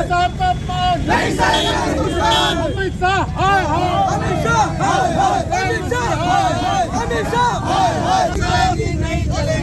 साहब का अपमान नहीं सहेगा हिंदुस्तान। अमित शाह हाय हाय, अमित शाह हाय हाय, अमित शाह हाय हाय, अमित शाह हाय हाय।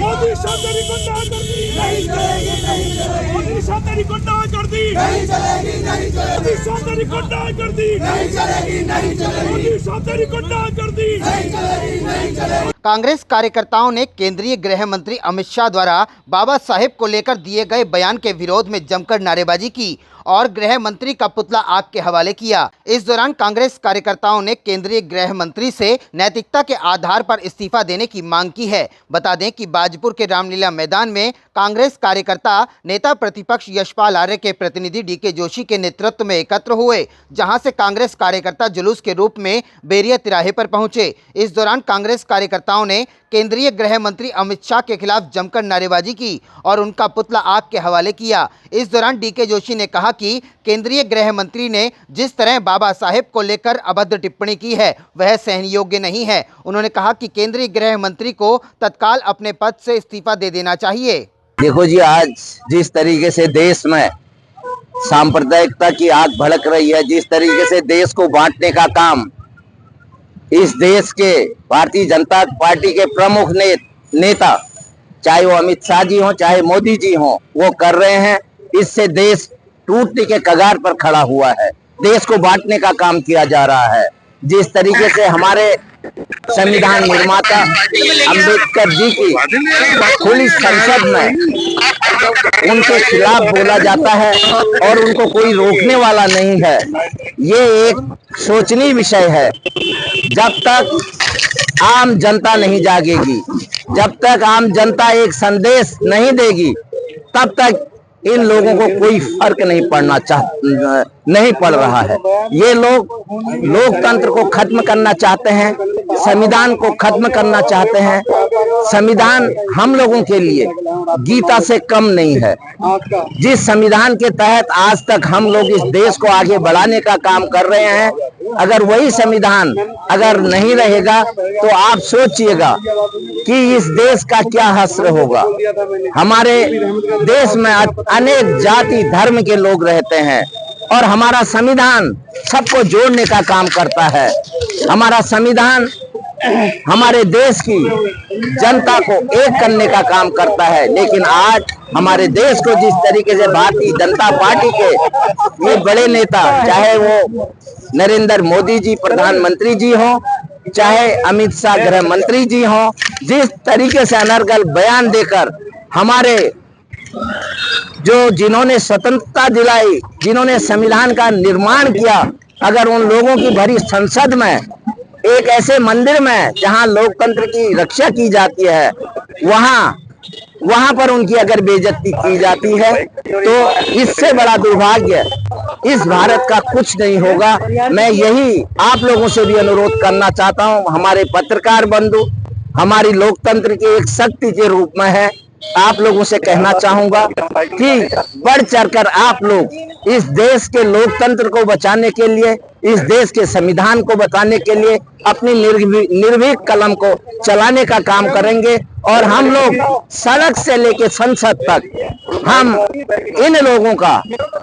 मोदी शाह तेरी गुंडागर्दी नहीं चलेगी, नहीं चलेगी। मोदी शाह तेरी गुंडागर्दी नहीं चलेगी, नहीं चलेगी। मोदी शाह तेरी गुंडागर्दी नहीं चलेगी, नहीं चलेगी। मोदी शाह तेरी गुंडागर्दी नहीं चलेगी, नहीं चलेगी। कांग्रेस कार्यकर्ताओं ने केंद्रीय गृह मंत्री अमित शाह द्वारा बाबा साहेब को लेकर दिए गए बयान के विरोध में जमकर नारेबाजी की और गृह मंत्री का पुतला आग के हवाले किया। इस दौरान कांग्रेस कार्यकर्ताओं ने केंद्रीय गृह मंत्री से नैतिकता के आधार पर इस्तीफा देने की मांग की है। बता दें कि बाजपुर के रामलीला मैदान में कांग्रेस कार्यकर्ता नेता प्रतिपक्ष यशपाल आर्य के प्रतिनिधि डीके जोशी के नेतृत्व में एकत्र हुए, जहां से कांग्रेस कार्यकर्ता जुलूस के रूप में बेरिया तिराहे पर पहुंचे। इस दौरान कांग्रेस कार्यकर्ताओं ने केंद्रीय गृह मंत्री अमित शाह के खिलाफ जमकर नारेबाजी की और उनका पुतला आग के हवाले किया। इस दौरान डीके जोशी ने कहा कि केंद्रीय गृह मंत्री ने जिस तरह बाबा साहेब को लेकर अभद्र टिप्पणी की है वह सहन योग्य नहीं है। उन्होंने कहा कि केंद्रीय गृह मंत्री को तत्काल अपने पद से इस्तीफा दे देना चाहिए। देखो जी, आज जिस तरीके से देश में सांप्रदायिकता की आग भड़क रही है, जिस तरीके से देश को बांटने का काम इस देश के भारतीय जनता पार्टी के प्रमुख नेता, चाहे वो अमित शाह जी हों चाहे मोदी जी हों, वो कर रहे हैं, इससे देश टूटने के कगार पर खड़ा हुआ है। देश को बांटने का काम किया जा रहा है। जिस तरीके से हमारे संविधान निर्माता अंबेडकर जी की खुली संसद में उनके खिलाफ बोला जाता है और उनको कोई रोकने वाला नहीं है, ये एक सोचनीय विषय है। जब तक आम जनता नहीं जागेगी, जब तक आम जनता एक संदेश नहीं देगी, तब तक इन लोगों को कोई फर्क नहीं पड़ रहा है। ये लोग लोकतंत्र को खत्म करना चाहते हैं, संविधान को खत्म करना चाहते हैं। संविधान हम लोगों के लिए गीता से कम नहीं है। जिस संविधान के तहत आज तक हम लोग इस देश को आगे बढ़ाने का काम कर रहे हैं, अगर वही संविधान अगर नहीं रहेगा तो आप सोचिएगा कि इस देश का क्या हश्र होगा। हमारे देश में अनेक जाति धर्म के लोग रहते हैं और हमारा संविधान सबको जोड़ने का काम करता है। हमारा संविधान हमारे देश की जनता को एक करने का काम करता है। लेकिन आज हमारे देश को जिस तरीके से भारतीय जनता पार्टी के ये बड़े नेता, चाहे वो नरेंद्र मोदी जी प्रधानमंत्री जी हों, चाहे अमित शाह गृह मंत्री जी हों, जिस तरीके से अनर्गल बयान देकर हमारे जिन्होंने स्वतंत्रता दिलाई, जिन्होंने संविधान का निर्माण किया, अगर उन लोगों की भरी संसद में, एक ऐसे मंदिर में जहां लोकतंत्र की रक्षा की जाती है, वहां पर उनकी अगर बेइज्जती की जाती है तो इससे बड़ा दुर्भाग्य इस भारत का कुछ नहीं होगा। मैं यही आप लोगों से भी अनुरोध करना चाहता हूं, हमारे पत्रकार बंधु हमारी लोकतंत्र की एक शक्ति के रूप में है, आप लोगों से कहना चाहूंगा कि बढ़ चढ़कर आप लोग इस देश के लोकतंत्र को बचाने के लिए, इस देश के संविधान को बचाने के लिए अपनी निर्भीक कलम को चलाने का काम करेंगे और हम लोग सड़क से लेकर संसद तक हम इन लोगों का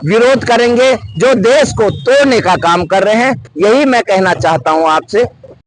विरोध करेंगे जो देश को तोड़ने का काम कर रहे हैं। यही मैं कहना चाहता हूं आपसे।